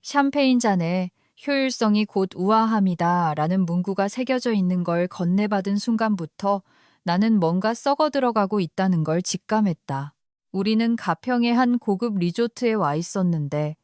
샴페인 잔에 효율성이 곧 우아함이다 라는 문구가 새겨져 있는 걸 건네받은 순간부터 나는 뭔가 썩어 들어가고 있다는 걸 직감했다. 우리는 가평의 한 고급 리조트에 와 있었는데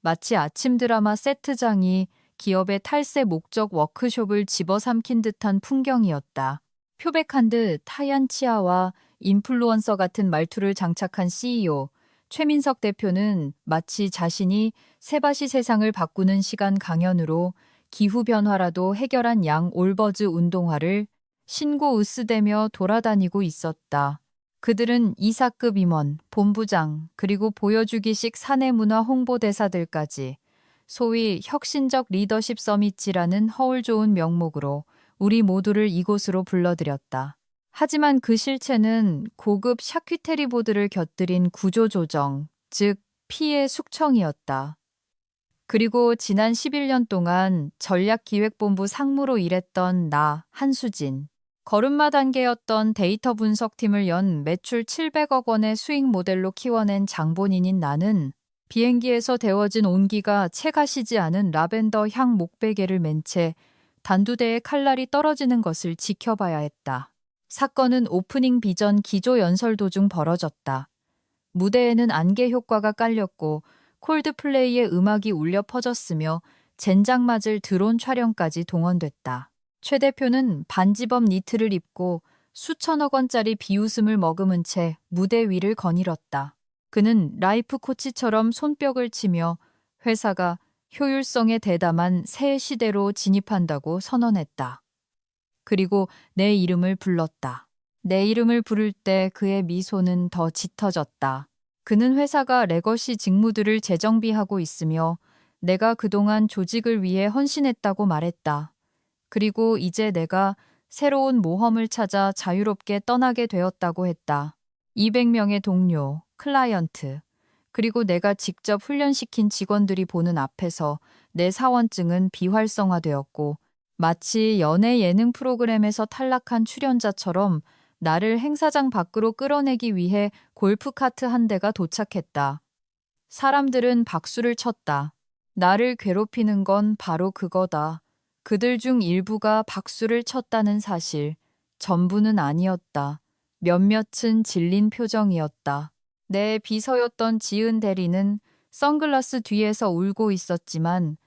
마치 아침 드라마 세트장이 기업의 탈세 목적 워크숍을 집어삼킨 듯한 풍경이었다. 표백한 듯 하얀 치아와 인플루언서 같은 말투를 장착한 CEO, 최민석 대표는 마치 자신이 세바시 세상을 바꾸는 시간 강연으로 기후변화라도 해결한 양 올버즈 운동화를 신고 으스대며 돌아다니고 있었다. 그들은 이사급 임원, 본부장, 그리고 보여주기식 사내문화 홍보대사들까지 소위 혁신적 리더십 서밋이라는 허울 좋은 명목으로 우리 모두를 이곳으로 불러들였다. 하지만 그 실체는 고급 샤큐테리 보드를 곁들인 구조조정, 즉 피해 숙청이었다. 그리고 지난 11년 동안 전략기획본부 상무로 일했던 나, 한수진. 걸음마 단계였던 데이터 분석팀을 연 매출 700억 원의 수익 모델로 키워낸 장본인인 나는 비행기에서 데워진 온기가 채 가시지 않은 라벤더 향 목베개를 맨 채 단두대에 칼날이 떨어지는 것을 지켜봐야 했다. 사건은 오프닝 비전 기조 연설 도중 벌어졌다. 무대에는 안개 효과가 깔렸고 콜드플레이의 음악이 울려 퍼졌으며 젠장 맞을 드론 촬영까지 동원됐다. 최 대표는 반지범 니트를 입고 수천억 원짜리 비웃음을 머금은 채 무대 위를 거닐었다. 그는 라이프 코치처럼 손뼉을 치며 회사가 효율성에 대담한 새 시대로 진입한다고 선언했다. 그리고 내 이름을 불렀다. 내 이름을 부를 때 그의 미소는 더 짙어졌다. 그는 회사가 레거시 직무들을 재정비하고 있으며 내가 그동안 조직을 위해 헌신했다고 말했다. 그리고 이제 내가 새로운 모험을 찾아 자유롭게 떠나게 되었다고 했다. 200명의 동료, 클라이언트, 그리고 내가 직접 훈련시킨 직원들이 보는 앞에서 내 사원증은 비활성화되었고 마치 연예 예능 프로그램에서 탈락한 출연자처럼 나를 행사장 밖으로 끌어내기 위해 골프카트 한 대가 도착했다. 사람들은 박수를 쳤다. 나를 괴롭히는 건 바로 그거다. 그들 중 일부가 박수를 쳤다는 사실, 전부는 아니었다. 몇몇은 질린 표정이었다. 내 비서였던 지은 대리는 선글라스 뒤에서 울고 있었지만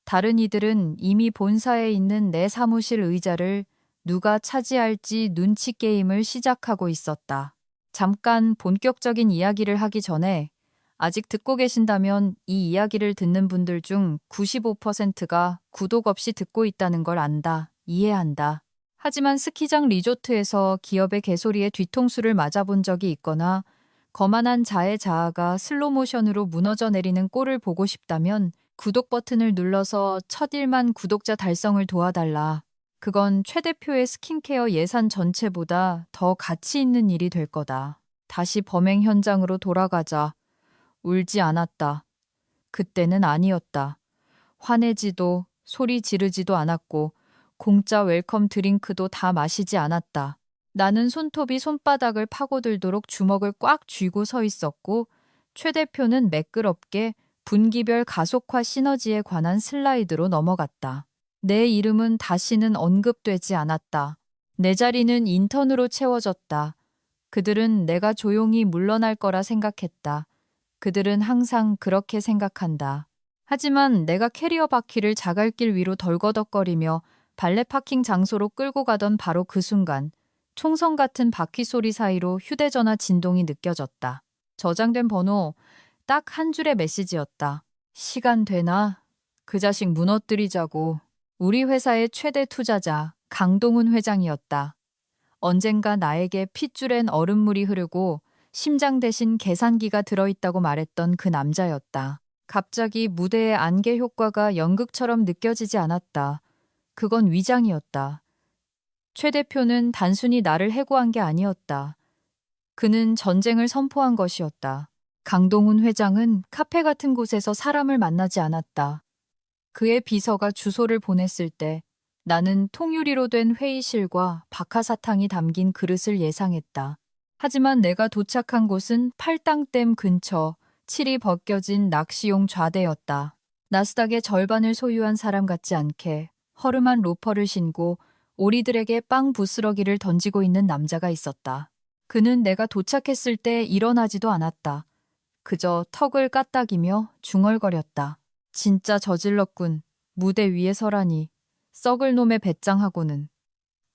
다른 이들은 이미 본사에 있는 내 사무실 의자를 누가 차지할지 눈치 게임을 시작하고 있었다. 잠깐 본격적인 이야기를 하기 전에 아직 듣고 계신다면 이 이야기를 듣는 분들 중 95%가 구독 없이 듣고 있다는 걸 안다. 이해한다. 하지만 스키장 리조트에서 기업의 개소리에 뒤통수를 맞아본 적이 있거나 거만한 자의 자아가 슬로모션으로 무너져 내리는 꼴을 보고 싶다면 구독 버튼을 눌러서 첫 일만 구독자 달성을 도와달라. 그건 최 대표의 스킨케어 예산 전체보다 더 가치 있는 일이 될 거다. 다시 범행 현장으로 돌아가자. 울지 않았다. 그때는 아니었다. 화내지도 소리 지르지도 않았고 공짜 웰컴 드링크도 다 마시지 않았다. 나는 손톱이 손바닥을 파고들도록 주먹을 꽉 쥐고 서 있었고 최 대표는 매끄럽게 분기별 가속화 시너지에 관한 슬라이드로 넘어갔다. 내 이름은 다시는 언급되지 않았다. 내 자리는 인턴으로 채워졌다. 그들은 내가 조용히 물러날 거라 생각했다. 그들은 항상 그렇게 생각한다. 하지만 내가 캐리어 바퀴를 자갈길 위로 덜거덕거리며 발레 파킹 장소로 끌고 가던 바로 그 순간 총성 같은 바퀴 소리 사이로 휴대전화 진동이 느껴졌다. 저장된 번호 딱 한 줄의 메시지였다. 시간 되나? 그 자식 무너뜨리자고. 우리 회사의 최대 투자자 강동훈 회장이었다. 언젠가 나에게 핏줄엔 얼음물이 흐르고 심장 대신 계산기가 들어있다고 말했던 그 남자였다. 갑자기 무대의 안개 효과가 연극처럼 느껴지지 않았다. 그건 위장이었다. 최 대표는 단순히 나를 해고한 게 아니었다. 그는 전쟁을 선포한 것이었다. 강동훈 회장은 카페 같은 곳에서 사람을 만나지 않았다. 그의 비서가 주소를 보냈을 때 나는 통유리로 된 회의실과 박하사탕이 담긴 그릇을 예상했다. 하지만 내가 도착한 곳은 팔당댐 근처 칠이 벗겨진 낚시용 좌대였다. 나스닥의 절반을 소유한 사람 같지 않게 허름한 로퍼를 신고 오리들에게 빵 부스러기를 던지고 있는 남자가 있었다. 그는 내가 도착했을 때 일어나지도 않았다. 그저 턱을 까딱이며 중얼거렸다. 진짜 저질렀군. 무대 위에 서라니. 썩을 놈의 배짱하고는.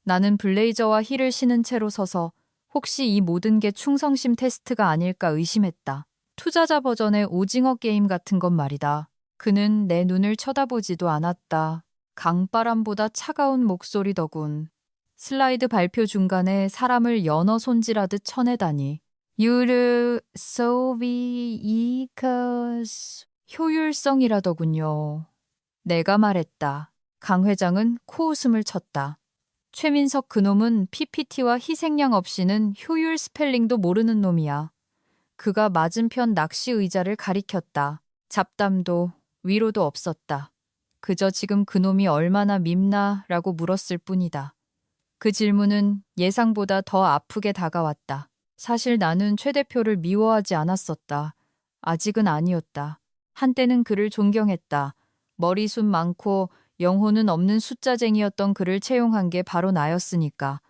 나는 블레이저와 힐을 신은 채로 서서 혹시 이 모든 게 충성심 테스트가 아닐까 의심했다. 투자자 버전의 오징어 게임 같은 건 말이다. 그는 내 눈을 쳐다보지도 않았다. 강바람보다 차가운 목소리더군. 슬라이드 발표 중간에 사람을 연어 손질하듯 쳐내다니. You're so because 효율성이라더군요. 내가 말했다. 강 회장은 코웃음을 쳤다. 최민석 그놈은 PPT와 희생양 없이는 효율 스펠링도 모르는 놈이야. 그가 맞은편 낚시 의자를 가리켰다. 잡담도 위로도 없었다. 그저 지금 그놈이 얼마나 밉나라고 물었을 뿐이다. 그 질문은 예상보다 더 아프게 다가왔다. 사실 나는 최 대표를 미워하지 않았었다. 아직은 아니었다. 한때는 그를 존경했다. 머리숱 많고 영혼은 없는 숫자쟁이였던 그를 채용한 게 바로 나였으니까.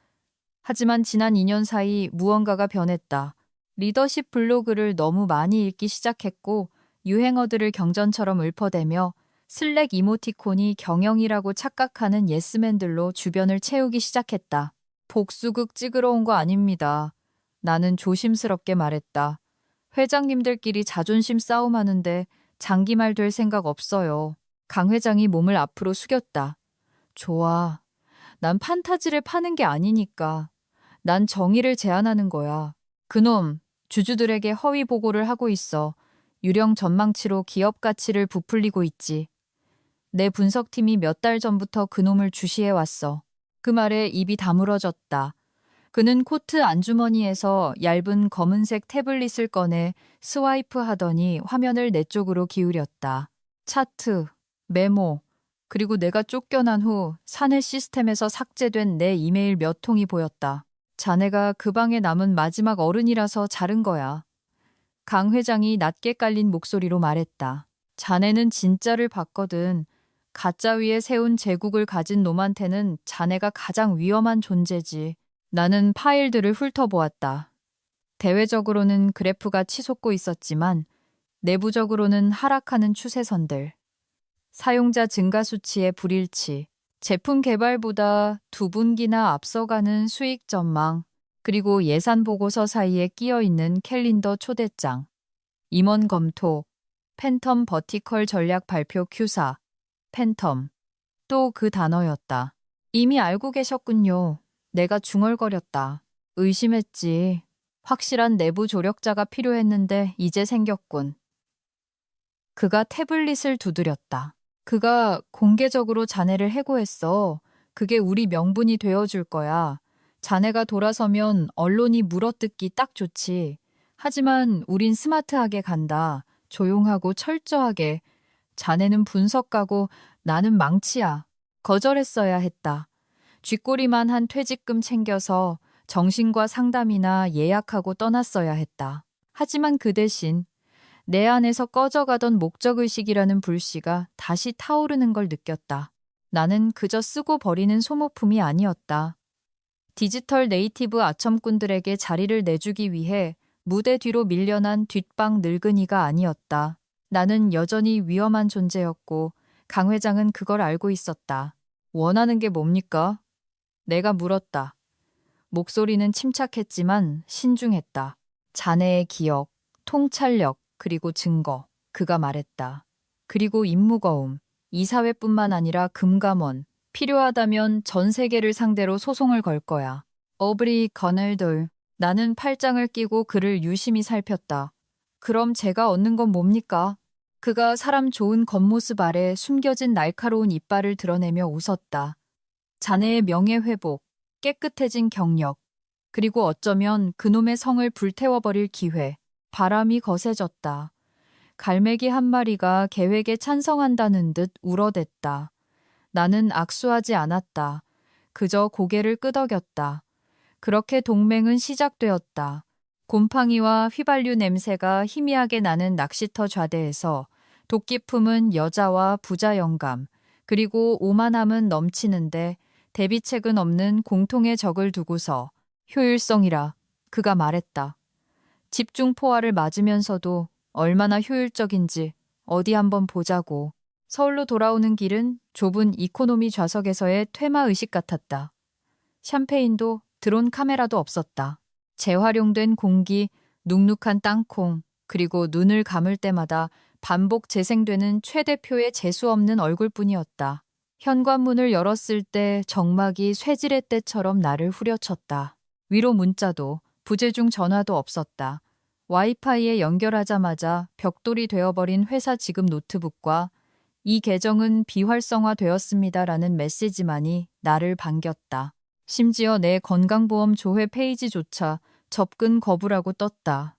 하지만 지난 2년 사이 무언가가 변했다. 리더십 블로그를 너무 많이 읽기 시작했고 유행어들을 경전처럼 읊어대며 슬랙 이모티콘이 경영이라고 착각하는 예스맨들로 주변을 채우기 시작했다. 복수극 찍으러 온 거 아닙니다. 나는 조심스럽게 말했다. 회장님들끼리 자존심 싸움하는데 장기말 될 생각 없어요. 강 회장이 몸을 앞으로 숙였다. 좋아. 난 판타지를 파는 게 아니니까. 난 정의를 제안하는 거야. 그놈, 주주들에게 허위 보고를 하고 있어. 유령 전망치로 기업 가치를 부풀리고 있지. 내 분석팀이 몇 달 전부터 그놈을 주시해왔어. 그 말에 입이 다물어졌다. 그는 코트 안주머니에서 얇은 검은색 태블릿을 꺼내 스와이프 하더니 화면을 내 쪽으로 기울였다. 차트, 메모, 그리고 내가 쫓겨난 후 사내 시스템에서 삭제된 내 이메일 몇 통이 보였다. 자네가 그 방에 남은 마지막 어른이라서 자른 거야. 강 회장이 낮게 깔린 목소리로 말했다. 자네는 진짜를 봤거든. 가짜 위에 세운 제국을 가진 놈한테는 자네가 가장 위험한 존재지. 나는 파일들을 훑어보았다. 대외적으로는 그래프가 치솟고 있었지만 내부적으로는 하락하는 추세선들. 사용자 증가 수치의 불일치, 제품 개발보다 2분기나 앞서가는 수익 전망, 그리고 예산 보고서 사이에 끼어 있는 캘린더 초대장, 임원 검토, 팬텀 버티컬 전략 발표 큐사, 팬텀. 또 그 단어였다. 이미 알고 계셨군요. 내가 중얼거렸다. 의심했지. 확실한 내부 조력자가 필요했는데 이제 생겼군. 그가 태블릿을 두드렸다. 그가 공개적으로 자네를 해고했어. 그게 우리 명분이 되어줄 거야. 자네가 돌아서면 언론이 물어뜯기 딱 좋지. 하지만 우린 스마트하게 간다. 조용하고 철저하게. 자네는 분석가고 나는 망치야. 거절했어야 했다. 쥐꼬리만 한 퇴직금 챙겨서 정신과 상담이나 예약하고 떠났어야 했다. 하지만 그 대신 내 안에서 꺼져가던 목적의식이라는 불씨가 다시 타오르는 걸 느꼈다. 나는 그저 쓰고 버리는 소모품이 아니었다. 디지털 네이티브 아첨꾼들에게 자리를 내주기 위해 무대 뒤로 밀려난 뒷방 늙은이가 아니었다. 나는 여전히 위험한 존재였고 강 회장은 그걸 알고 있었다. 원하는 게 뭡니까? 내가 물었다. 목소리는 침착했지만 신중했다. 자네의 기억, 통찰력, 그리고 증거. 그가 말했다. 그리고 입무거움. 이사회뿐만 아니라 금감원. 필요하다면 전 세계를 상대로 소송을 걸 거야. 어브리 거널돌. 나는 팔짱을 끼고 그를 유심히 살폈다. 그럼 제가 얻는 건 뭡니까? 그가 사람 좋은 겉모습 아래 숨겨진 날카로운 이빨을 드러내며 웃었다. 자네의 명예회복, 깨끗해진 경력, 그리고 어쩌면 그놈의 성을 불태워버릴 기회. 바람이 거세졌다. 갈매기 한 마리가 계획에 찬성한다는 듯 울어댔다. 나는 악수하지 않았다. 그저 고개를 끄덕였다. 그렇게 동맹은 시작되었다. 곰팡이와 휘발유 냄새가 희미하게 나는 낚시터 좌대에서 도끼품은 여자와 부자 영감, 그리고 오만함은 넘치는데 대비책은 없는 공통의 적을 두고서 효율성이라 그가 말했다. 집중 포화를 맞으면서도 얼마나 효율적인지 어디 한번 보자고. 서울로 돌아오는 길은 좁은 이코노미 좌석에서의 퇴마 의식 같았다. 샴페인도 드론 카메라도 없었다. 재활용된 공기, 눅눅한 땅콩, 그리고 눈을 감을 때마다 반복 재생되는 최 대표의 재수없는 얼굴뿐이었다. 현관문을 열었을 때 정막이 쇠지렛 때처럼 나를 후려쳤다. 위로 문자도 부재중 전화도 없었다. 와이파이에 연결하자마자 벽돌이 되어버린 회사 지급 노트북과 이 계정은 비활성화되었습니다라는 메시지만이 나를 반겼다. 심지어 내 건강보험 조회 페이지조차 접근 거부라고 떴다.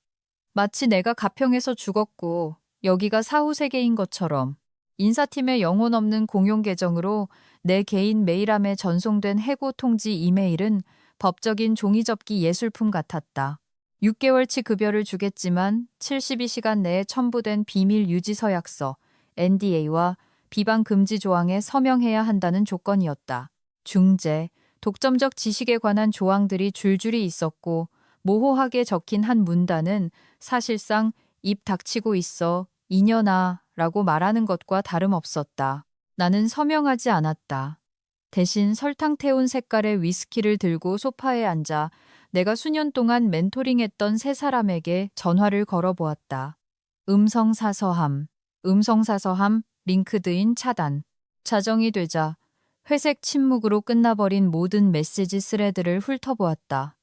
마치 내가 가평에서 죽었고 여기가 사후세계인 것처럼. 인사팀의 영혼 없는 공용 계정으로 내 개인 메일함에 전송된 해고 통지 이메일은 법적인 종이접기 예술품 같았다. 6개월치 급여를 주겠지만 72시간 내에 첨부된 비밀 유지 서약서, NDA와 비방 금지 조항에 서명해야 한다는 조건이었다. 중재, 독점적 지식에 관한 조항들이 줄줄이 있었고 모호하게 적힌 한 문단은 사실상 입 닥치고 있어 이년아 라고 말하는 것과 다름없었다. 나는 서명하지 않았다. 대신 설탕 태운 색깔의 위스키를 들고 소파에 앉아 내가 수년 동안 멘토링했던 세 사람에게 전화를 걸어보았다. 음성사서함, 링크드인 차단. 자정이 되자 회색 침묵으로 끝나버린 모든 메시지 스레드를 훑어보았다.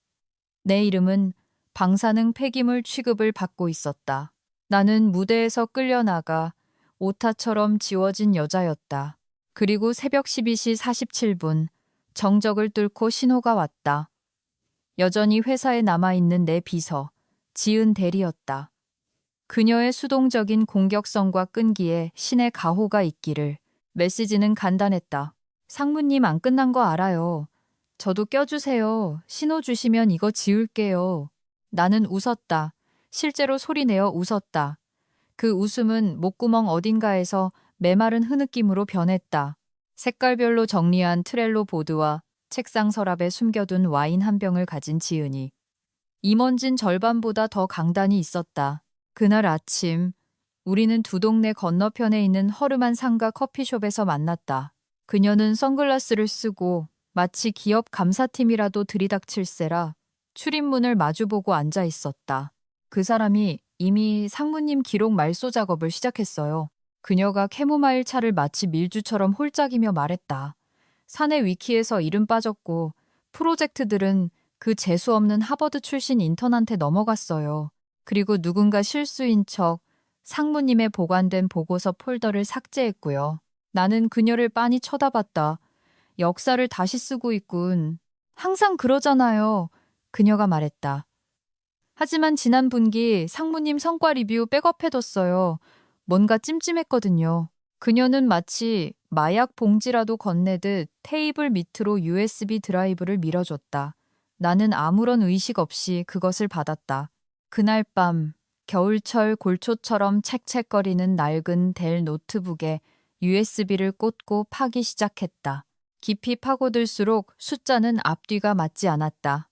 내 이름은 방사능 폐기물 취급을 받고 있었다. 나는 무대에서 끌려나가 오타처럼 지워진 여자였다. 그리고 새벽 12시 47분 정적을 뚫고 신호가 왔다. 여전히 회사에 남아있는 내 비서, 지은 대리였다. 그녀의 수동적인 공격성과 끈기에 신의 가호가 있기를. 메시지는 간단했다. 상무님 안 끝난 거 알아요. 저도 껴주세요. 신호 주시면 이거 지울게요. 나는 웃었다. 실제로 소리내어 웃었다. 그 웃음은 목구멍 어딘가에서 메마른 흐느낌으로 변했다. 색깔별로 정리한 트렐로 보드와 책상 서랍에 숨겨둔 와인 한 병을 가진 지은이. 임원진 절반보다 더 강단이 있었다. 그날 아침 우리는 두 동네 건너편에 있는 허름한 상가 커피숍에서 만났다. 그녀는 선글라스를 쓰고 마치 기업 감사팀이라도 들이닥칠세라 출입문을 마주보고 앉아 있었다. 그 사람이 이미 상무님 기록 말소 작업을 시작했어요. 그녀가 캐모마일 차를 마치 밀주처럼 홀짝이며 말했다. 사내 위키에서 이름 빠졌고 프로젝트들은 그 재수없는 하버드 출신 인턴한테 넘어갔어요. 그리고 누군가 실수인 척 상무님의 보관된 보고서 폴더를 삭제했고요. 나는 그녀를 빤히 쳐다봤다. 역사를 다시 쓰고 있군. 항상 그러잖아요. 그녀가 말했다. 하지만 지난 분기 상무님 성과 리뷰 백업해뒀어요. 뭔가 찜찜했거든요. 그녀는 마치 마약 봉지라도 건네듯 테이블 밑으로 USB 드라이브를 밀어줬다. 나는 아무런 의식 없이 그것을 받았다. 그날 밤 겨울철 골초처럼 첵첵거리는 낡은 델 노트북에 USB를 꽂고 파기 시작했다. 깊이 파고들수록 숫자는 앞뒤가 맞지 않았다.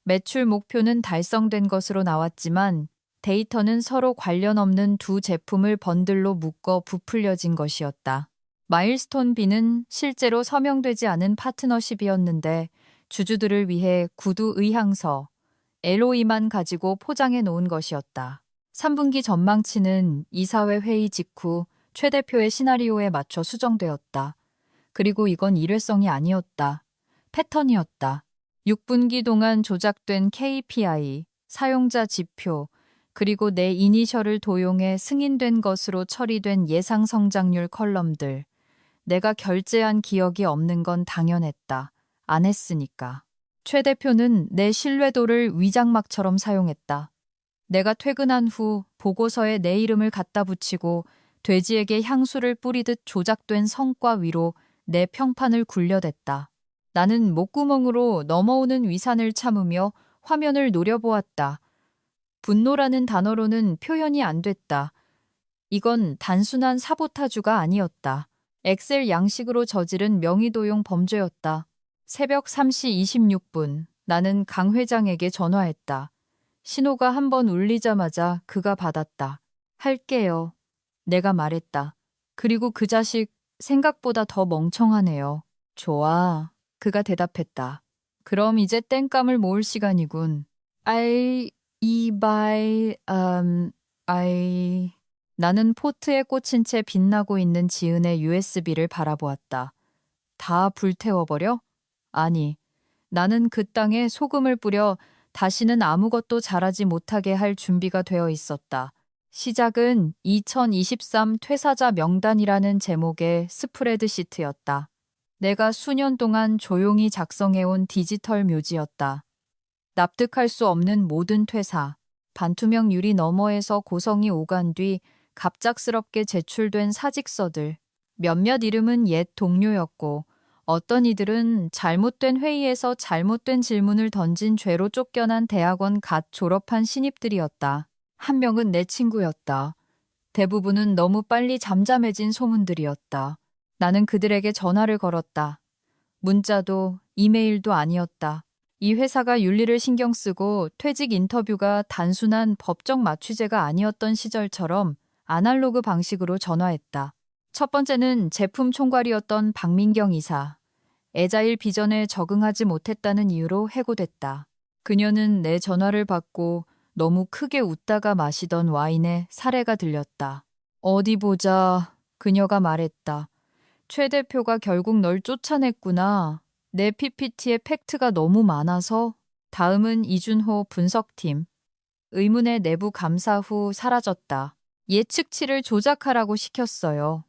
매출 목표는 달성된 것으로 나왔지만 데이터는 서로 관련 없는 두 제품을 번들로 묶어 부풀려진 것이었다. 마일스톤 B는 실제로 서명되지 않은 파트너십이었는데 주주들을 위해 구두 의향서, LOE만 가지고 포장해 놓은 것이었다. 3분기 전망치는 이사회 회의 직후 최 대표의 시나리오에 맞춰 수정되었다. 그리고 이건 일회성이 아니었다. 패턴이었다. 6분기 동안 조작된 KPI, 사용자 지표, 그리고 내 이니셜을 도용해 승인된 것으로 처리된 예상 성장률 컬럼들. 내가 결제한 기억이 없는 건 당연했다. 안 했으니까. 최 대표는 내 신뢰도를 위장막처럼 사용했다. 내가 퇴근한 후 보고서에 내 이름을 갖다 붙이고 돼지에게 향수를 뿌리듯 조작된 성과 위로 내 평판을 굴려댔다. 나는 목구멍으로 넘어오는 위산을 참으며 화면을 노려보았다. 분노라는 단어로는 표현이 안 됐다. 이건 단순한 사보타주가 아니었다. 엑셀 양식으로 저지른 명의도용 범죄였다. 새벽 3시 26분, 나는 강 회장에게 전화했다. 신호가 한 번 울리자마자 그가 받았다. 할게요. 내가 말했다. 그리고 그 자식 생각보다 더 멍청하네요. 좋아. 그가 대답했다. 그럼 이제 땡감을 모을 시간이군. 이바이, 아이. 나는 포트에 꽂힌 채 빛나고 있는 지은의 USB를 바라보았다. 다 불태워버려? 아니, 나는 그 땅에 소금을 뿌려 다시는 아무것도 자라지 못하게 할 준비가 되어 있었다. 시작은 2023 퇴사자 명단이라는 제목의 스프레드시트였다. 내가 수년 동안 조용히 작성해온 디지털 묘지였다. 납득할 수 없는 모든 퇴사, 반투명 유리 너머에서 고성이 오간 뒤 갑작스럽게 제출된 사직서들, 몇몇 이름은 옛 동료였고 어떤 이들은 잘못된 회의에서 잘못된 질문을 던진 죄로 쫓겨난 대학원 갓 졸업한 신입들이었다. 한 명은 내 친구였다. 대부분은 너무 빨리 잠잠해진 소문들이었다. 나는 그들에게 전화를 걸었다. 문자도 이메일도 아니었다. 이 회사가 윤리를 신경 쓰고 퇴직 인터뷰가 단순한 법적 마취제가 아니었던 시절처럼 아날로그 방식으로 전화했다. 첫 번째는 제품 총괄이었던 박민경 이사. 애자일 비전에 적응하지 못했다는 이유로 해고됐다. 그녀는 내 전화를 받고 너무 크게 웃다가 마시던 와인에 사례가 들렸다. 어디 보자. 그녀가 말했다. 최 대표가 결국 널 쫓아냈구나. 내 PPT에 팩트가 너무 많아서. 다음은 이준호 분석팀. 의문의 내부 감사 후 사라졌다. 예측치를 조작하라고 시켰어요.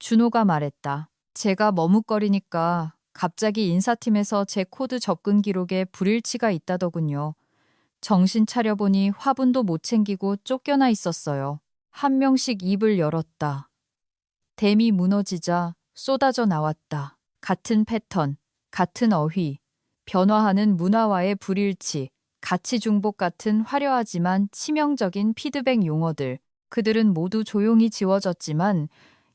준호가 말했다. 제가 머뭇거리니까 갑자기 인사팀에서 제 코드 접근 기록에 불일치가 있다더군요. 정신 차려보니 화분도 못 챙기고 쫓겨나 있었어요. 한 명씩 입을 열었다. 댐이 무너지자 쏟아져 나왔다. 같은 패턴, 같은 어휘, 변화하는 문화와의 불일치, 가치 중복 같은 화려하지만 치명적인 피드백 용어들. 그들은 모두 조용히 지워졌지만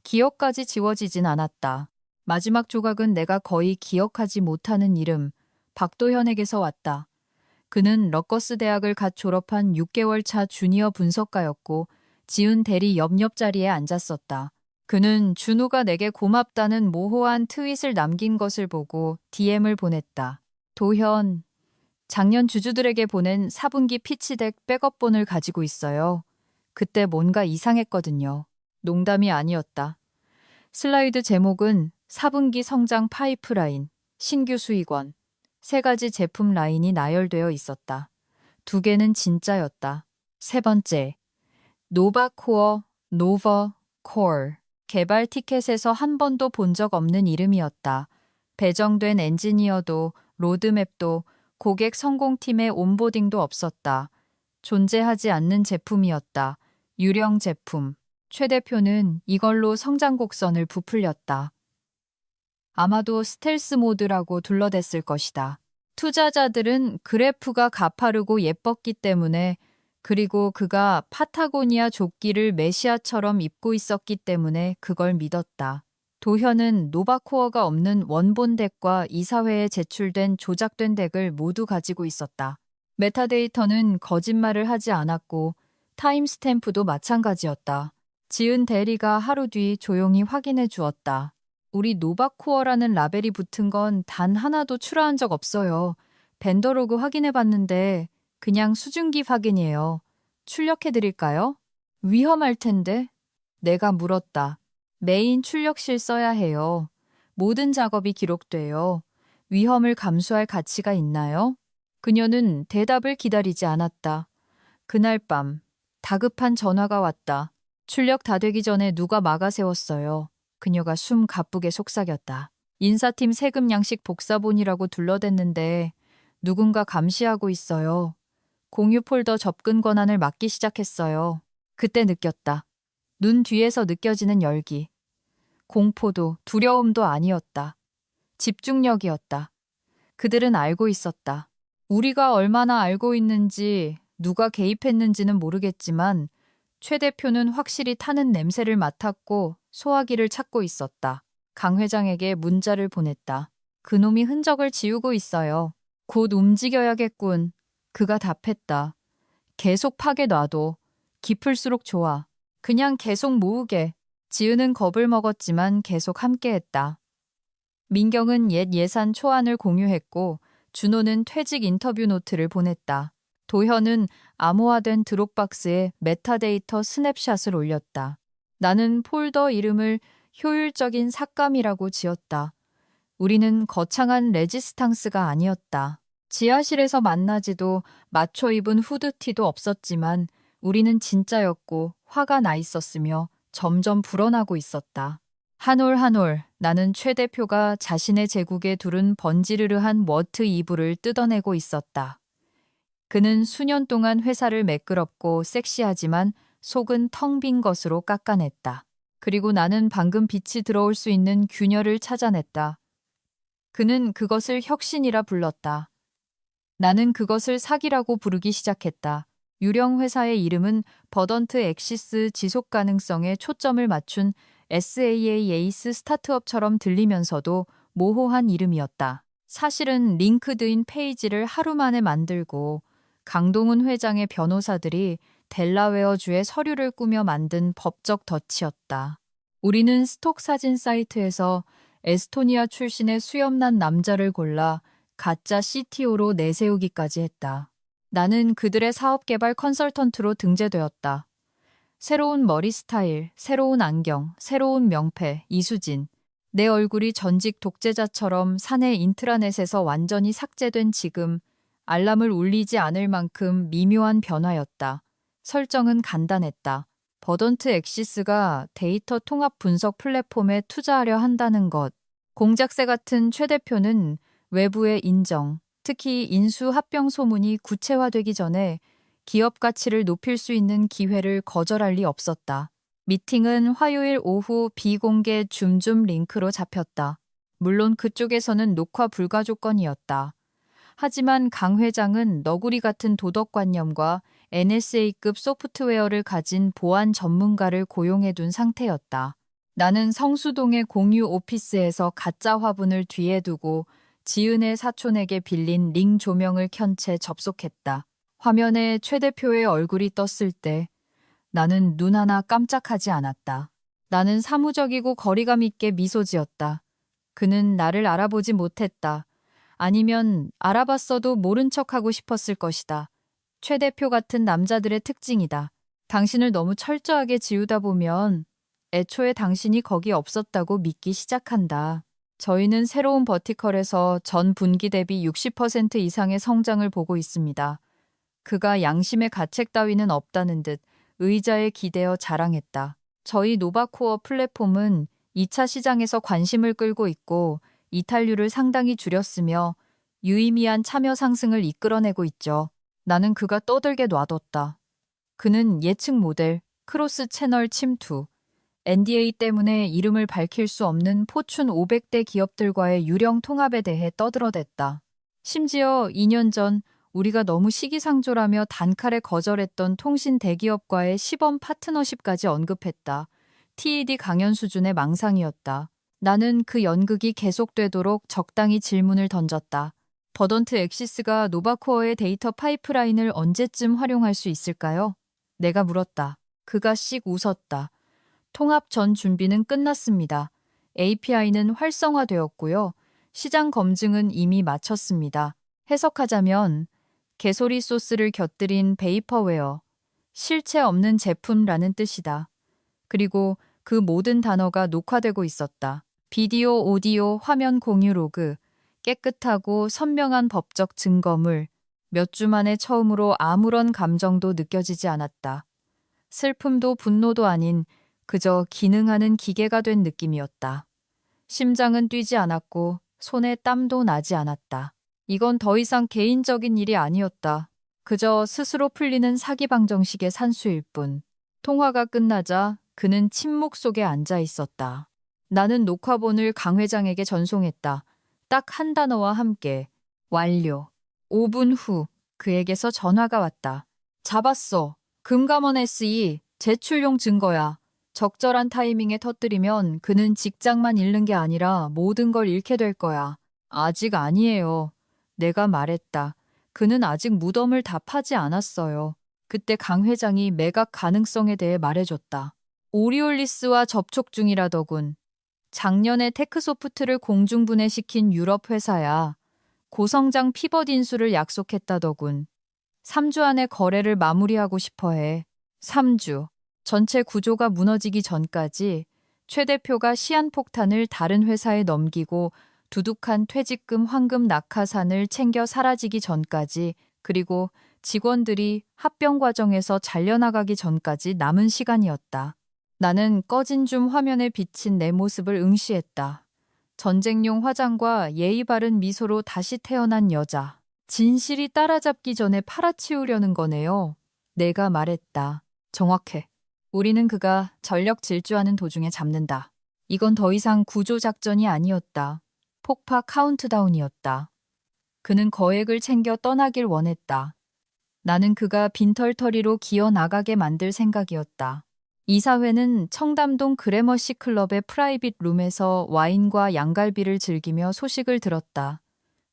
기억까지 지워지진 않았다. 마지막 조각은 내가 거의 기억하지 못하는 이름, 박도현에게서 왔다. 그는 러커스 대학을 갓 졸업한 6개월 차 주니어 분석가였고 지은 대리 옆자리에 앉았었다. 그는 준호가 내게 고맙다는 모호한 트윗을 남긴 것을 보고 DM을 보냈다. 도현, 작년 주주들에게 보낸 4분기 피치덱 백업본을 가지고 있어요. 그때 뭔가 이상했거든요. 농담이 아니었다. 슬라이드 제목은 4분기 성장 파이프라인, 신규 수익원, 3가지 제품 라인이 나열되어 있었다. 2개는 진짜였다. 세 번째, 노바코어, 노버코어. 개발 티켓에서 한 번도 본 적 없는 이름이었다. 배정된 엔지니어도 로드맵도 고객 성공팀의 온보딩도 없었다. 존재하지 않는 제품이었다. 유령 제품. 최 대표는 이걸로 성장 곡선을 부풀렸다. 아마도 스텔스 모드라고 둘러댔을 것이다. 투자자들은 그래프가 가파르고 예뻤기 때문에, 그리고 그가 파타고니아 조끼를 메시아처럼 입고 있었기 때문에 그걸 믿었다. 도현은 노바코어가 없는 원본 덱과 이사회에 제출된 조작된 덱을 모두 가지고 있었다. 메타데이터는 거짓말을 하지 않았고 타임스탬프도 마찬가지였다. 지은 대리가 하루 뒤 조용히 확인해 주었다. 우리 노바코어라는 라벨이 붙은 건 단 하나도 출하한 적 없어요. 벤더로그 확인해 봤는데 그냥 수증기 확인이에요. 출력해 드릴까요? 위험할 텐데. 내가 물었다. 메인 출력실 써야 해요. 모든 작업이 기록돼요. 위험을 감수할 가치가 있나요? 그녀는 대답을 기다리지 않았다. 그날 밤 다급한 전화가 왔다. 출력 다 되기 전에 누가 막아세웠어요. 그녀가 숨 가쁘게 속삭였다. 인사팀 세금 양식 복사본이라고 둘러댔는데 누군가 감시하고 있어요. 공유 폴더 접근 권한을 막기 시작했어요. 그때 느꼈다. 눈 뒤에서 느껴지는 열기. 공포도 두려움도 아니었다. 집중력이었다. 그들은 알고 있었다. 우리가 얼마나 알고 있는지, 누가 개입했는지는 모르겠지만 최 대표는 확실히 타는 냄새를 맡았고 소화기를 찾고 있었다. 강 회장에게 문자를 보냈다. 그놈이 흔적을 지우고 있어요. 곧 움직여야겠군. 그가 답했다. 계속 파게 놔둬. 깊을수록 좋아. 그냥 계속 모으게. 지은은 겁을 먹었지만 계속 함께했다. 민경은 옛 예산 초안을 공유했고 준호는 퇴직 인터뷰 노트를 보냈다. 도현은 암호화된 드롭박스에 메타데이터 스냅샷을 올렸다. 나는 폴더 이름을 효율적인 삭감이라고 지었다. 우리는 거창한 레지스탕스가 아니었다. 지하실에서 만나지도 맞춰 입은 후드티도 없었지만 우리는 진짜였고 화가 나 있었으며 점점 불어나고 있었다. 한 올 한 올 나는 최 대표가 자신의 제국에 두른 번지르르한 워트 이불을 뜯어내고 있었다. 그는 수년 동안 회사를 매끄럽고 섹시하지만 속은 텅 빈 것으로 깎아냈다. 그리고 나는 방금 빛이 들어올 수 있는 균열을 찾아냈다. 그는 그것을 혁신이라 불렀다. 나는 그것을 사기라고 부르기 시작했다. 유령 회사의 이름은 버던트 엑시스 지속 가능성에 초점을 맞춘 SAA 에이스 스타트업처럼 들리면서도 모호한 이름이었다. 사실은 링크드인 페이지를 하루 만에 만들고 강동훈 회장의 변호사들이 델라웨어주의 서류를 꾸며 만든 법적 덫이었다. 우리는 스톡 사진 사이트에서 에스토니아 출신의 수염난 남자를 골라 가짜 CTO로 내세우기까지 했다. 나는 그들의 사업개발 컨설턴트로 등재되었다. 새로운 머리 스타일, 새로운 안경, 새로운 명패, 이수진. 내 얼굴이 전직 독재자처럼 사내 인트라넷에서 완전히 삭제된 지금 알람을 울리지 않을 만큼 미묘한 변화였다. 설정은 간단했다. 버던트 엑시스가 데이터 통합 분석 플랫폼에 투자하려 한다는 것. 공작새 같은 최 대표는 외부의 인정, 특히 인수 합병 소문이 구체화되기 전에 기업 가치를 높일 수 있는 기회를 거절할 리 없었다. 미팅은 화요일 오후 비공개 줌 링크로 잡혔다. 물론 그쪽에서는 녹화 불가 조건이었다. 하지만 강 회장은 너구리 같은 도덕관념과 NSA급 소프트웨어를 가진 보안 전문가를 고용해둔 상태였다. 나는 성수동의 공유 오피스에서 가짜 화분을 뒤에 두고 지은의 사촌에게 빌린 링 조명을 켠 채 접속했다. 화면에 최 대표의 얼굴이 떴을 때 나는 눈 하나 깜짝하지 않았다. 나는 사무적이고 거리감 있게 미소 지었다. 그는 나를 알아보지 못했다. 아니면 알아봤어도 모른 척하고 싶었을 것이다. 최 대표 같은 남자들의 특징이다. 당신을 너무 철저하게 지우다 보면 애초에 당신이 거기 없었다고 믿기 시작한다. 저희는 새로운 버티컬에서 전 분기 대비 60% 이상의 성장을 보고 있습니다. 그가 양심의 가책 따위는 없다는 듯 의자에 기대어 자랑했다. 저희 노바코어 플랫폼은 2차 시장에서 관심을 끌고 있고 이탈률을 상당히 줄였으며 유의미한 참여 상승을 이끌어내고 있죠. 나는 그가 떠들게 놔뒀다. 그는 예측 모델, 크로스 채널 침투, NDA 때문에 이름을 밝힐 수 없는 포춘 500대 기업들과의 유령 통합에 대해 떠들어댔다. 심지어 2년 전 우리가 너무 시기상조라며 단칼에 거절했던 통신 대기업과의 시범 파트너십까지 언급했다. TED 강연 수준의 망상이었다. 나는 그 연극이 계속되도록 적당히 질문을 던졌다. 버던트 엑시스가 노바코어의 데이터 파이프라인을 언제쯤 활용할 수 있을까요? 내가 물었다. 그가 씩 웃었다. 통합 전 준비는 끝났습니다. API는 활성화되었고요. 시장 검증은 이미 마쳤습니다. 해석하자면 개소리 소스를 곁들인 베이퍼웨어, 실체 없는 제품라는 뜻이다. 그리고 그 모든 단어가 녹화되고 있었다. 비디오, 오디오, 화면 공유 로그, 깨끗하고 선명한 법적 증거물, 몇 주 만에 처음으로 아무런 감정도 느껴지지 않았다. 슬픔도 분노도 아닌 그저 기능하는 기계가 된 느낌이었다. 심장은 뛰지 않았고 손에 땀도 나지 않았다. 이건 더 이상 개인적인 일이 아니었다. 그저 스스로 풀리는 사기 방정식의 산수일 뿐. 통화가 끝나자 그는 침묵 속에 앉아 있었다. 나는 녹화본을 강 회장에게 전송했다. 딱 한 단어와 함께 완료. 5분 후 그에게서 전화가 왔다. 잡았어. 금감원 SE. 제출용 증거야. 적절한 타이밍에 터뜨리면 그는 직장만 잃는 게 아니라 모든 걸 잃게 될 거야. 아직 아니에요. 내가 말했다. 그는 아직 무덤을 다 파지 않았어요. 그때 강 회장이 매각 가능성에 대해 말해줬다. 오리올리스와 접촉 중이라더군. 작년에 테크소프트를 공중분해시킨 유럽 회사야. 고성장 피벗 인수를 약속했다더군. 3주 안에 거래를 마무리하고 싶어 해. 3주. 전체 구조가 무너지기 전까지 최 대표가 시한폭탄을 다른 회사에 넘기고 두둑한 퇴직금 황금 낙하산을 챙겨 사라지기 전까지, 그리고 직원들이 합병 과정에서 잘려나가기 전까지 남은 시간이었다. 나는 꺼진 줌 화면에 비친 내 모습을 응시했다. 전쟁용 화장과 예의 바른 미소로 다시 태어난 여자. 진실이 따라잡기 전에 팔아치우려는 거네요. 내가 말했다. 정확해. 우리는 그가 전력 질주하는 도중에 잡는다. 이건 더 이상 구조작전이 아니었다. 폭파 카운트다운이었다. 그는 거액을 챙겨 떠나길 원했다. 나는 그가 빈털터리로 기어 나가게 만들 생각이었다. 이사회는 청담동 그래머시 클럽의 프라이빗 룸에서 와인과 양갈비를 즐기며 소식을 들었다.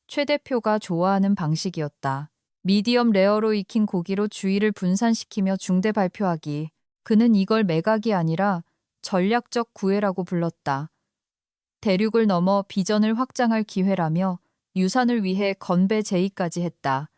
최 대표가 좋아하는 방식이었다. 미디엄 레어로 익힌 고기로 주의를 분산시키며 중대 발표하기. 그는 이걸 매각이 아니라 전략적 구애라고 불렀다. 대륙을 넘어 비전을 확장할 기회라며 유산을 위해 건배 제의까지 했다.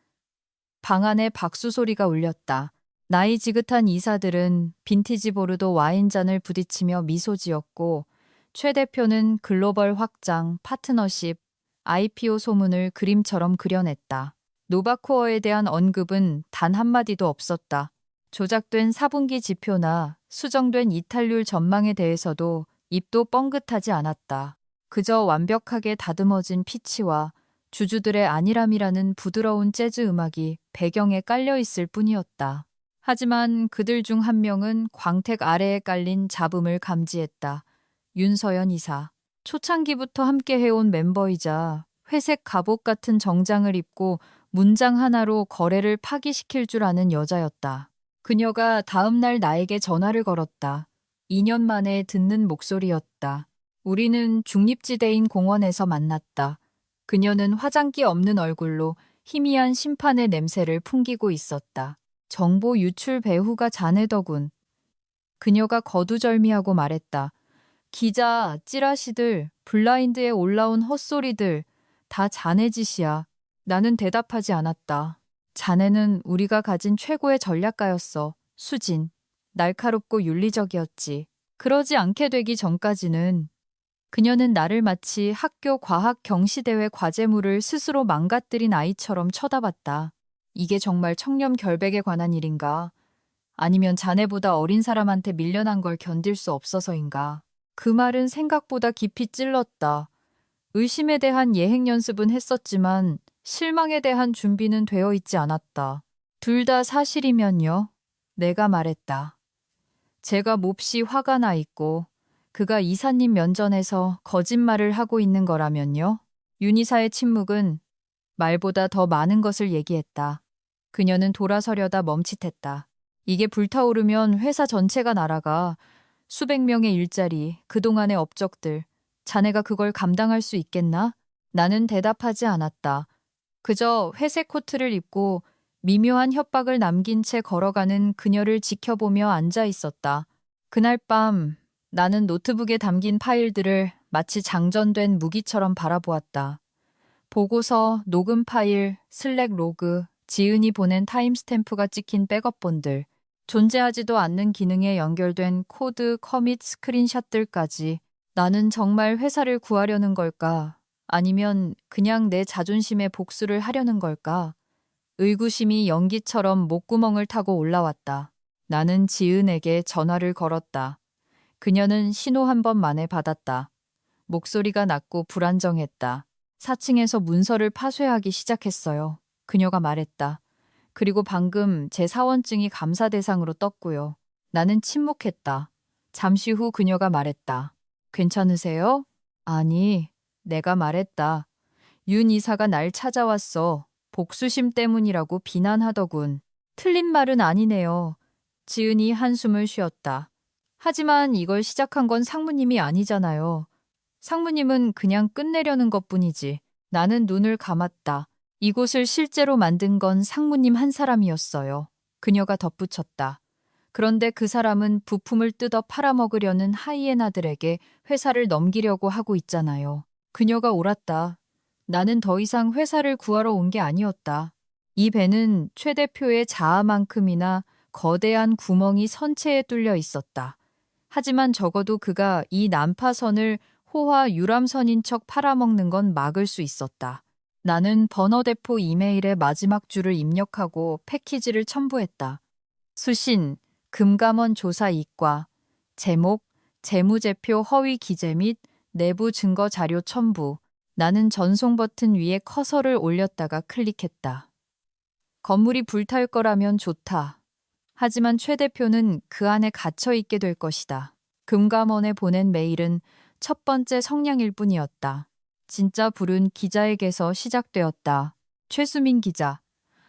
방 안에 박수 소리가 울렸다. 나이 지긋한 이사들은 빈티지 보르도 와인잔을 부딪히며 미소 지었고, 최 대표는 글로벌 확장, 파트너십, IPO 소문을 그림처럼 그려냈다. 노바코어에 대한 언급은 단 한마디도 없었다. 조작된 4분기 지표나 수정된 이탈률 전망에 대해서도 입도 뻥긋하지 않았다. 그저 완벽하게 다듬어진 피치와 주주들의 안일함이라는 부드러운 재즈 음악이 배경에 깔려 있을 뿐이었다. 하지만 그들 중 한 명은 광택 아래에 깔린 잡음을 감지했다. 윤서연 이사. 초창기부터 함께 해온 멤버이자 회색 갑옷 같은 정장을 입고 문장 하나로 거래를 파기시킬 줄 아는 여자였다. 그녀가 다음 날 나에게 전화를 걸었다. 2년 만에 듣는 목소리였다. 우리는 중립지대인 공원에서 만났다. 그녀는 화장기 없는 얼굴로 희미한 심판의 냄새를 풍기고 있었다. 정보 유출 배후가 자네더군. 그녀가 거두절미하고 말했다. 기자, 찌라시들, 블라인드에 올라온 헛소리들, 다 자네 짓이야. 나는 대답하지 않았다. 자네는 우리가 가진 최고의 전략가였어. 수진. 날카롭고 윤리적이었지. 그러지 않게 되기 전까지는. 그녀는 나를 마치 학교 과학 경시대회 과제물을 스스로 망가뜨린 아이처럼 쳐다봤다. 이게 정말 청렴 결백에 관한 일인가? 아니면 자네보다 어린 사람한테 밀려난 걸 견딜 수 없어서인가? 그 말은 생각보다 깊이 찔렀다. 의심에 대한 예행 연습은 했었지만 실망에 대한 준비는 되어 있지 않았다. 둘 다 사실이면요? 내가 말했다. 제가 몹시 화가 나 있고 그가 이사님 면전에서 거짓말을 하고 있는 거라면요? 윤이사의 침묵은 말보다 더 많은 것을 얘기했다. 그녀는 돌아서려다 멈칫했다. 이게 불타오르면 회사 전체가 날아가. 수백 명의 일자리, 그동안의 업적들. 자네가 그걸 감당할 수 있겠나? 나는 대답하지 않았다. 그저 회색 코트를 입고 미묘한 협박을 남긴 채 걸어가는 그녀를 지켜보며 앉아 있었다. 그날 밤 나는 노트북에 담긴 파일들을 마치 장전된 무기처럼 바라보았다. 보고서, 녹음 파일, 슬랙 로그, 지은이 보낸 타임스탬프가 찍힌 백업본들, 존재하지도 않는 기능에 연결된 코드, 커밋, 스크린샷들까지. 나는 정말 회사를 구하려는 걸까? 아니면 그냥 내 자존심에 복수를 하려는 걸까? 의구심이 연기처럼 목구멍을 타고 올라왔다. 나는 지은에게 전화를 걸었다. 그녀는 신호 한 번 만에 받았다. 목소리가 낮고 불안정했다. 4층에서 문서를 파쇄하기 시작했어요. 그녀가 말했다. 그리고 방금 제 사원증이 감사 대상으로 떴고요. 나는 침묵했다. 잠시 후 그녀가 말했다. 괜찮으세요? 아니, 내가 말했다. 윤 이사가 날 찾아왔어. 복수심 때문이라고 비난하더군. 틀린 말은 아니네요. 지은이 한숨을 쉬었다. 하지만 이걸 시작한 건 상무님이 아니잖아요. 상무님은 그냥 끝내려는 것뿐이지. 나는 눈을 감았다. 이곳을 실제로 만든 건 상무님 한 사람이었어요. 그녀가 덧붙였다. 그런데 그 사람은 부품을 뜯어 팔아먹으려는 하이에나들에게 회사를 넘기려고 하고 있잖아요. 그녀가 옳았다. 나는 더 이상 회사를 구하러 온 게 아니었다. 이 배는 최 대표의 자아만큼이나 거대한 구멍이 선체에 뚫려 있었다. 하지만 적어도 그가 이 난파선을 호화 유람선인 척 팔아먹는 건 막을 수 있었다. 나는 번호대포 이메일의 마지막 줄을 입력하고 패키지를 첨부했다. 수신, 금감원 조사 이과, 제목, 재무제표 허위 기재 및 내부 증거 자료 첨부. 나는 전송 버튼 위에 커서를 올렸다가 클릭했다. 건물이 불탈 거라면 좋다. 하지만 최 대표는 그 안에 갇혀 있게 될 것이다. 금감원에 보낸 메일은 첫 번째 성냥일 뿐이었다. 진짜 불은 기자에게서 시작되었다. 최수민 기자,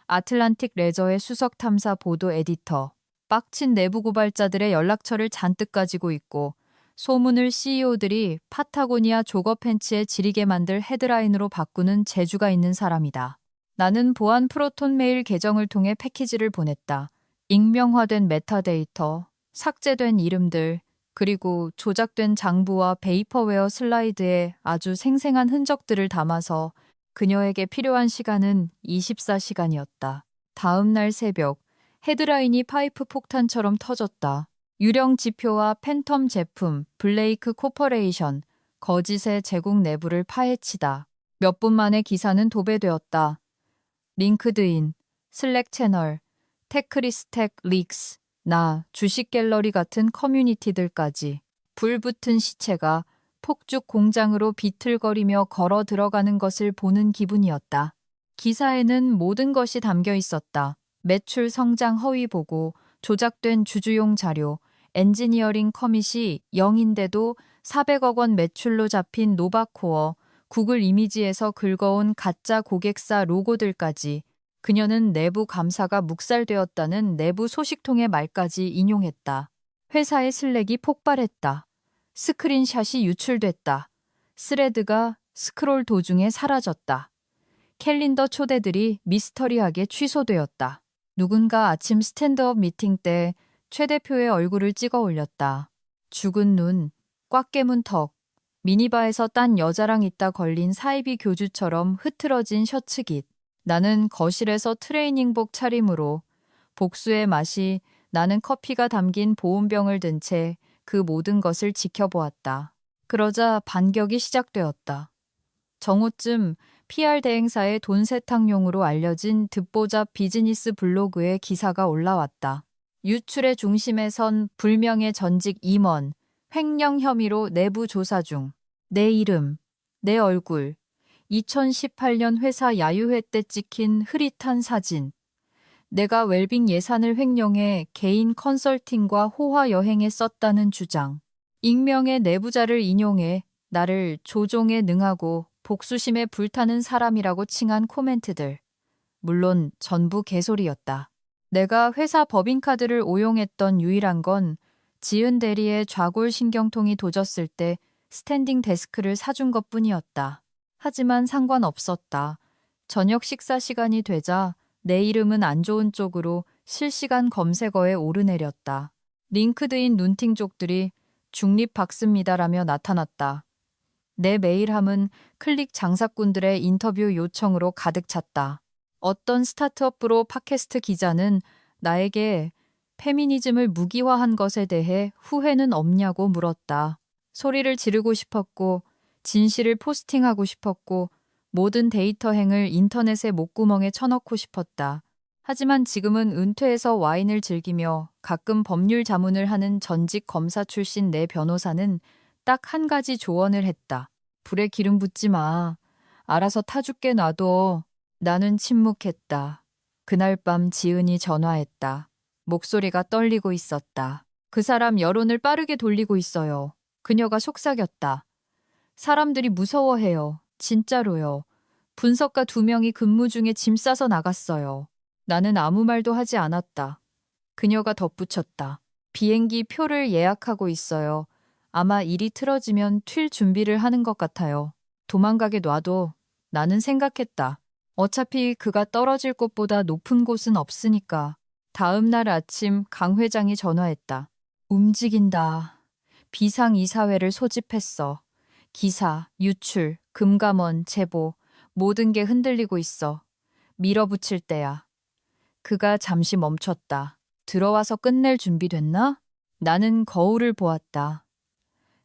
아틀란틱 레저의 수석 탐사 보도 에디터. 빡친 내부 고발자들의 연락처를 잔뜩 가지고 있고 소문을 CEO들이 파타고니아 조거 팬츠에 지리게 만들 헤드라인으로 바꾸는 재주가 있는 사람이다. 나는 보안 프로톤 메일 계정을 통해 패키지를 보냈다. 익명화된 메타데이터, 삭제된 이름들, 그리고 조작된 장부와 베이퍼웨어 슬라이드에 아주 생생한 흔적들을 담아서 그녀에게 필요한 시간은 24시간이었다. 다음 날 새벽, 헤드라인이 파이프 폭탄처럼 터졌다. 유령 지표와 팬텀 제품, 블레이크 코퍼레이션, 거짓의 제국 내부를 파헤치다. 몇 분 만에 기사는 도배되었다. 링크드인, 슬랙 채널, 테크리스텍 릭스, 나, 주식 갤러리 같은 커뮤니티들까지 불붙은 시체가 폭죽 공장으로 비틀거리며 걸어 들어가는 것을 보는 기분이었다. 기사에는 모든 것이 담겨 있었다. 매출 성장 허위 보고, 조작된 주주용 자료, 엔지니어링 커밋이 0인데도 400억 원 매출로 잡힌 노바코어, 구글 이미지에서 긁어온 가짜 고객사 로고들까지. 그녀는 내부 감사가 묵살되었다는 내부 소식통의 말까지 인용했다. 회사의 슬랙이 폭발했다. 스크린샷이 유출됐다. 스레드가 스크롤 도중에 사라졌다. 캘린더 초대들이 미스터리하게 취소되었다. 누군가 아침 스탠드업 미팅 때 최 대표의 얼굴을 찍어 올렸다. 죽은 눈, 꽉 깨문 턱, 미니바에서 딴 여자랑 있다 걸린 사이비 교주처럼 흐트러진 셔츠깃. 나는 거실에서 트레이닝복 차림으로 복수의 맛이 나는 커피가 담긴 보온병을 든 채 그 모든 것을 지켜보았다. 그러자 반격이 시작되었다. 정오쯤 PR 대행사의 돈 세탁용으로 알려진 듣보잡 비즈니스 블로그에 기사가 올라왔다. 유출의 중심에 선 불명예 전직 임원, 횡령 혐의로 내부 조사 중. 내 이름, 내 얼굴, 2018년 회사 야유회 때 찍힌 흐릿한 사진. 내가 웰빙 예산을 횡령해 개인 컨설팅과 호화 여행에 썼다는 주장. 익명의 내부자를 인용해 나를 조종에 능하고 복수심에 불타는 사람이라고 칭한 코멘트들. 물론 전부 개소리였다. 내가 회사 법인카드를 오용했던 유일한 건 지은 대리의 좌골 신경통이 도졌을 때 스탠딩 데스크를 사준 것뿐이었다. 하지만 상관없었다. 저녁 식사 시간이 되자 내 이름은 안 좋은 쪽으로 실시간 검색어에 오르내렸다. 링크드인 눈팅족들이 중립 박습니다라며 나타났다. 내 메일함은 클릭 장사꾼들의 인터뷰 요청으로 가득 찼다. 어떤 스타트업 프로 팟캐스트 기자는 나에게 페미니즘을 무기화한 것에 대해 후회는 없냐고 물었다. 소리를 지르고 싶었고 진실을 포스팅하고 싶었고 모든 데이터 행을 인터넷의 목구멍에 쳐넣고 싶었다. 하지만 지금은 은퇴해서 와인을 즐기며 가끔 법률 자문을 하는 전직 검사 출신 내 변호사는 딱 한 가지 조언을 했다. 불에 기름 붓지 마. 알아서 타죽게 놔둬. 나는 침묵했다. 그날 밤 지은이 전화했다. 목소리가 떨리고 있었다. 그 사람 여론을 빠르게 돌리고 있어요. 그녀가 속삭였다. 사람들이 무서워해요. 진짜로요. 분석가 2명이 근무 중에 짐 싸서 나갔어요. 나는 아무 말도 하지 않았다. 그녀가 덧붙였다. 비행기 표를 예약하고 있어요. 아마 일이 틀어지면 튈 준비를 하는 것 같아요. 도망가게 놔도 나는 생각했다. 어차피 그가 떨어질 곳보다 높은 곳은 없으니까. 다음 날 아침 강 회장이 전화했다. 움직인다. 비상이사회를 소집했어. 기사, 유출, 금감원, 제보, 모든 게 흔들리고 있어. 밀어붙일 때야. 그가 잠시 멈췄다. 들어와서 끝낼 준비 됐나? 나는 거울을 보았다.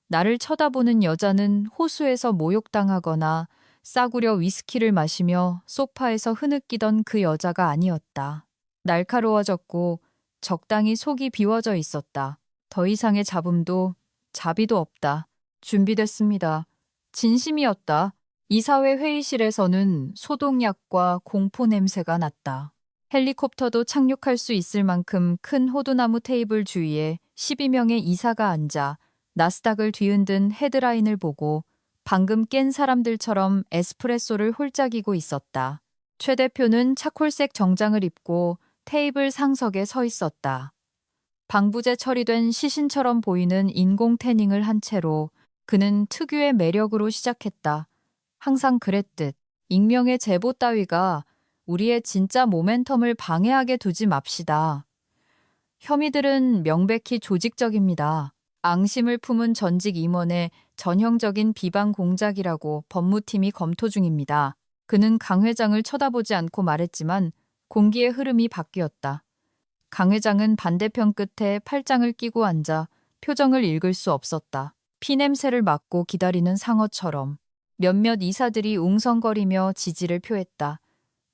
나를 쳐다보는 여자는 호수에서 목욕당하거나 싸구려 위스키를 마시며 소파에서 흐느끼던 그 여자가 아니었다. 날카로워졌고 적당히 속이 비워져 있었다. 더 이상의 잡음도 자비도 없다. 준비됐습니다. 진심이었다. 이사회 회의실에서는 소독약과 공포 냄새가 났다. 헬리콥터도 착륙할 수 있을 만큼 큰 호두나무 테이블 주위에 12명의 이사가 앉아 나스닥을 뒤흔든 헤드라인을 보고 방금 깬 사람들처럼 에스프레소를 홀짝이고 있었다. 최 대표는 차콜색 정장을 입고 테이블 상석에 서 있었다. 방부제 처리된 시신처럼 보이는 인공 태닝을 한 채로 그는 특유의 매력으로 시작했다. 항상 그랬듯 익명의 제보 따위가 우리의 진짜 모멘텀을 방해하게 두지 맙시다. 혐의들은 명백히 조직적입니다. 앙심을 품은 전직 임원의 전형적인 비방 공작이라고 법무팀이 검토 중입니다. 그는 강 회장을 쳐다보지 않고 말했지만 공기의 흐름이 바뀌었다. 강 회장은 반대편 끝에 팔짱을 끼고 앉아 표정을 읽을 수 없었다. 피냄새를 맡고 기다리는 상어처럼. 몇몇 이사들이 웅성거리며 지지를 표했다.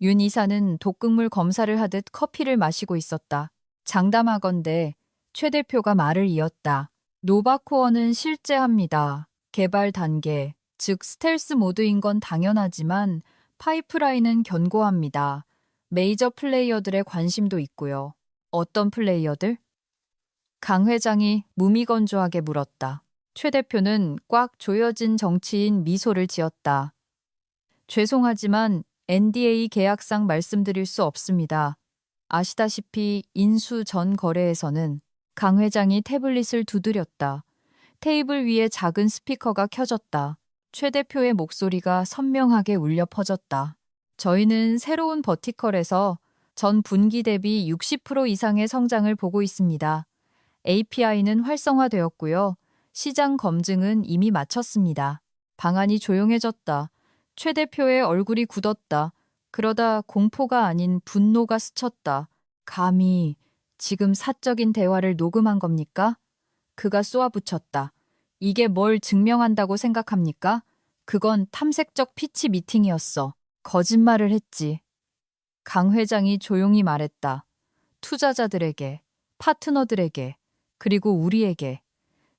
윤 이사는 독극물 검사를 하듯 커피를 마시고 있었다. 장담하건대 최 대표가 말을 이었다. 노바코어는 실제합니다. 개발 단계, 즉 스텔스 모드인 건 당연하지만 파이프라인은 견고합니다. 메이저 플레이어들의 관심도 있고요. 어떤 플레이어들? 강 회장이 무미건조하게 물었다. 최 대표는 꽉 조여진 정치인 미소를 지었다. 죄송하지만 NDA 계약상 말씀드릴 수 없습니다. 아시다시피 인수 전 거래에서는 강 회장이 태블릿을 두드렸다. 테이블 위에 작은 스피커가 켜졌다. 최 대표의 목소리가 선명하게 울려 퍼졌다. 저희는 새로운 버티컬에서 전 분기 대비 60% 이상의 성장을 보고 있습니다. API는 활성화되었고요. 시장 검증은 이미 마쳤습니다. 방안이 조용해졌다. 최 대표의 얼굴이 굳었다. 그러다 공포가 아닌 분노가 스쳤다. 감히 지금 사적인 대화를 녹음한 겁니까? 그가 쏘아붙였다. 이게 뭘 증명한다고 생각합니까? 그건 탐색적 피치 미팅이었어. 거짓말을 했지. 강 회장이 조용히 말했다. 투자자들에게, 파트너들에게, 그리고 우리에게.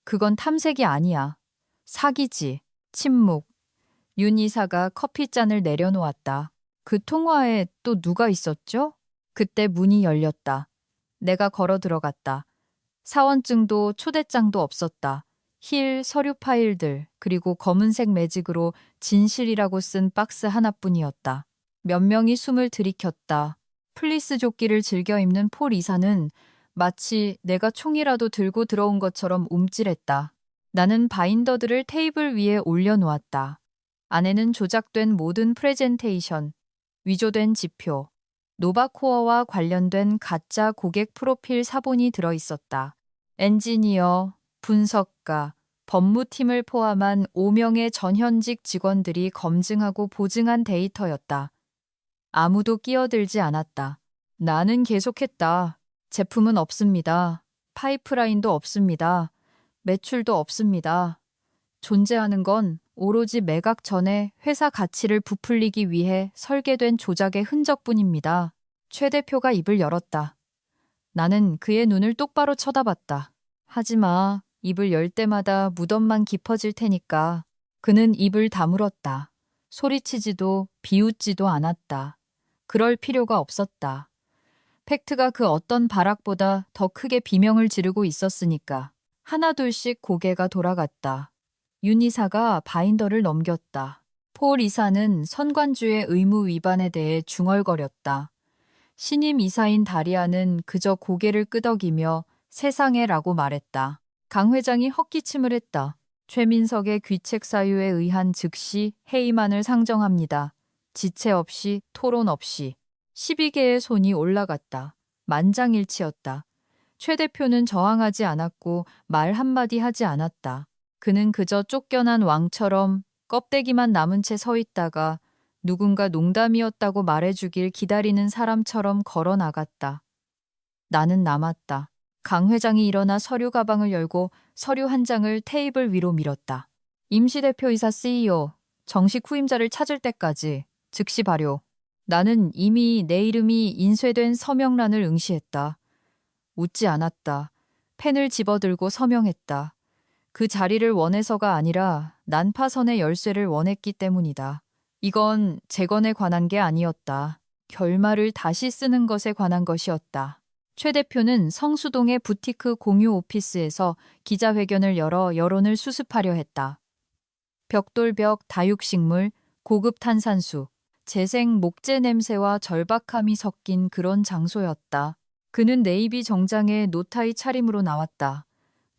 그건 탐색이 아니야. 사기지. 침묵. 윤 이사가 커피잔을 내려놓았다. 그 통화에 또 누가 있었죠? 그때 문이 열렸다. 내가 걸어 들어갔다. 사원증도 초대장도 없었다. 힐 서류 파일들 그리고 검은색 매직으로 진실이라고 쓴 박스 하나뿐이었다. 몇 명이 숨을 들이켰다. 플리스 조끼를 즐겨 입는 폴 이사는 마치 내가 총이라도 들고 들어온 것처럼 움찔했다. 나는 바인더들을 테이블 위에 올려놓았다. 안에는 조작된 모든 프레젠테이션, 위조된 지표, 노바코어와 관련된 가짜 고객 프로필 사본이 들어있었다. 엔지니어, 분석가, 법무팀을 포함한 5명의 전현직 직원들이 검증하고 보증한 데이터였다. 아무도 끼어들지 않았다. 나는 계속했다. 제품은 없습니다. 파이프라인도 없습니다. 매출도 없습니다. 존재하는 건 오로지 매각 전에 회사 가치를 부풀리기 위해 설계된 조작의 흔적뿐입니다. 최 대표가 입을 열었다. 나는 그의 눈을 똑바로 쳐다봤다. 하지마. 입을 열 때마다 무덤만 깊어질 테니까. 그는 입을 다물었다. 소리치지도 비웃지도 않았다. 그럴 필요가 없었다. 팩트가 그 어떤 발악보다 더 크게 비명을 지르고 있었으니까. 하나둘씩 고개가 돌아갔다. 윤 이사가 바인더를 넘겼다. 폴 이사는 선관주의 의무 위반에 대해 중얼거렸다. 신임 이사인 다리아는 그저 고개를 끄덕이며 세상에라고 말했다. 강 회장이 헛기침을 했다. 최민석의 귀책 사유에 의한 즉시 해임안을 상정합니다. 지체 없이 토론 없이 12개의 손이 올라갔다. 만장일치였다. 최 대표는 저항하지 않았고 말 한마디 하지 않았다. 그는 그저 쫓겨난 왕처럼 껍데기만 남은 채 서 있다가 누군가 농담이었다고 말해주길 기다리는 사람처럼 걸어 나갔다. 나는 남았다. 강 회장이 일어나 서류 가방을 열고 서류 한 장을 테이블 위로 밀었다. 임시대표이사 CEO, 정식 후임자를 찾을 때까지 즉시 발효. 나는 이미 내 이름이 인쇄된 서명란을 응시했다. 웃지 않았다. 펜을 집어들고 서명했다. 그 자리를 원해서가 아니라 난파선의 열쇠를 원했기 때문이다. 이건 재건에 관한 게 아니었다. 결말을 다시 쓰는 것에 관한 것이었다. 최 대표는 성수동의 부티크 공유 오피스에서 기자회견을 열어 여론을 수습하려 했다. 벽돌벽 다육식물, 고급 탄산수, 재생 목재 냄새와 절박함이 섞인 그런 장소였다. 그는 네이비 정장에 노타이 차림으로 나왔다.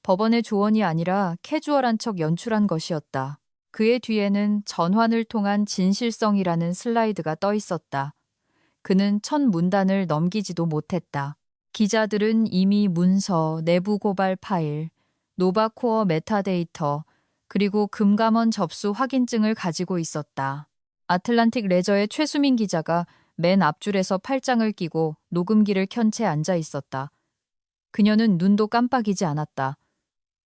법원의 조언이 아니라 캐주얼한 척 연출한 것이었다. 그의 뒤에는 전환을 통한 진실성이라는 슬라이드가 떠 있었다. 그는 첫 문단을 넘기지도 못했다. 기자들은 이미 문서, 내부 고발 파일, 노바코어 메타데이터, 그리고 금감원 접수 확인증을 가지고 있었다. 아틀란틱 레저의 최수민 기자가 맨 앞줄에서 팔짱을 끼고 녹음기를 켠 채 앉아 있었다. 그녀는 눈도 깜빡이지 않았다.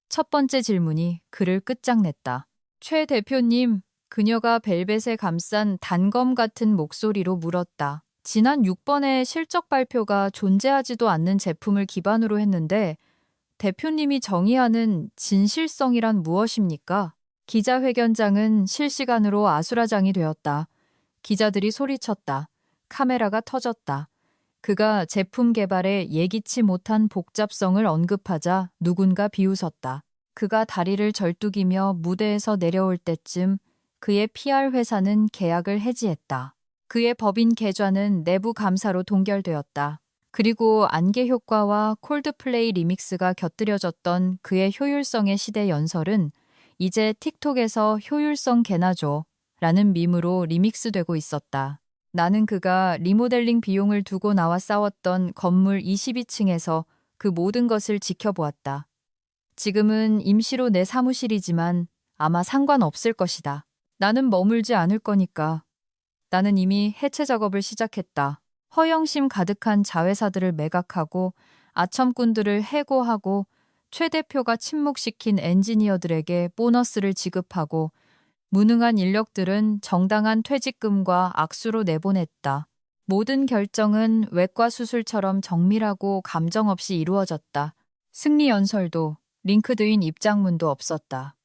첫 번째 질문이 그를 끝장냈다. 최 대표님, 그녀가 벨벳에 감싼 단검 같은 목소리로 물었다. 지난 6번의 실적 발표가 존재하지도 않는 제품을 기반으로 했는데 대표님이 정의하는 진실성이란 무엇입니까? 기자회견장은 실시간으로 아수라장이 되었다. 기자들이 소리쳤다. 카메라가 터졌다. 그가 제품 개발에 예기치 못한 복잡성을 언급하자 누군가 비웃었다. 그가 다리를 절뚝이며 무대에서 내려올 때쯤 그의 PR 회사는 계약을 해지했다. 그의 법인 계좌는 내부 감사로 동결되었다. 그리고 안개 효과와 콜드플레이 리믹스가 곁들여졌던 그의 효율성의 시대 연설은 이제 틱톡에서 효율성 개나줘 라는 밈으로 리믹스되고 있었다. 나는 그가 리모델링 비용을 두고 나와 싸웠던 건물 22층에서 그 모든 것을 지켜보았다. 지금은 임시로 내 사무실이지만 아마 상관없을 것이다. 나는 머물지 않을 거니까. 나는 이미 해체 작업을 시작했다. 허영심 가득한 자회사들을 매각하고 아첨꾼들을 해고하고 최 대표가 침묵시킨 엔지니어들에게 보너스를 지급하고 무능한 인력들은 정당한 퇴직금과 악수로 내보냈다. 모든 결정은 외과 수술처럼 정밀하고 감정 없이 이루어졌다. 승리 연설도 링크드인 입장문도 없었다.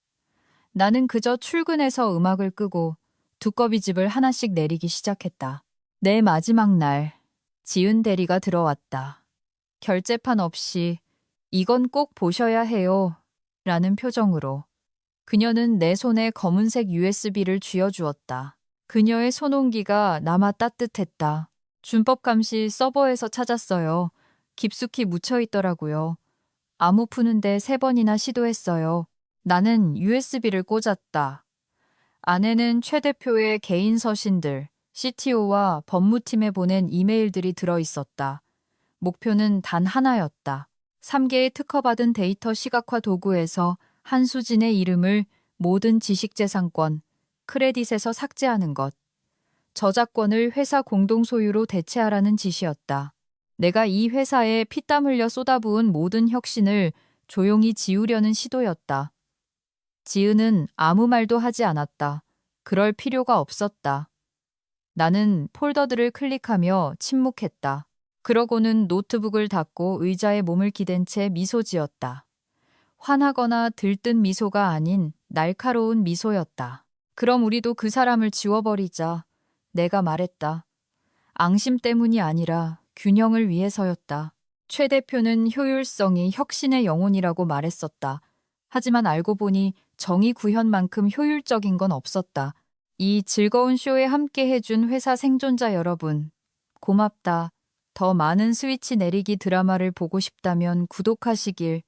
나는 그저 출근해서 음악을 끄고 두꺼비집을 하나씩 내리기 시작했다. 내 마지막 날, 지은 대리가 들어왔다. 결제판 없이 이건 꼭 보셔야 해요 라는 표정으로. 그녀는 내 손에 검은색 USB를 쥐어주었다. 그녀의 손온기가 남아 따뜻했다. 준법감시 서버에서 찾았어요. 깊숙이 묻혀있더라고요. 암호 푸는데 3번이나 시도했어요. 나는 USB를 꽂았다. 안에는 최 대표의 개인 서신들, CTO와 법무팀에 보낸 이메일들이 들어있었다. 목표는 단 하나였다. 3개의 특허받은 데이터 시각화 도구에서 한수진의 이름을 모든 지식재산권, 크레딧에서 삭제하는 것. 저작권을 회사 공동소유로 대체하라는 지시였다. 내가 이 회사에 피땀 흘려 쏟아부은 모든 혁신을 조용히 지우려는 시도였다. 지은은 아무 말도 하지 않았다. 그럴 필요가 없었다. 나는 폴더들을 클릭하며 침묵했다. 그러고는 노트북을 닫고 의자에 몸을 기댄 채 미소 지었다. 화나거나 들뜬 미소가 아닌 날카로운 미소였다. 그럼 우리도 그 사람을 지워버리자. 내가 말했다. 앙심 때문이 아니라 균형을 위해서였다. 최 대표는 효율성이 혁신의 영혼이라고 말했었다. 하지만 알고 보니 정의 구현만큼 효율적인 건 없었다. 이 즐거운 쇼에 함께 해준 회사 생존자 여러분, 고맙다. 더 많은 스위치 내리기 드라마를 보고 싶다면 구독하시길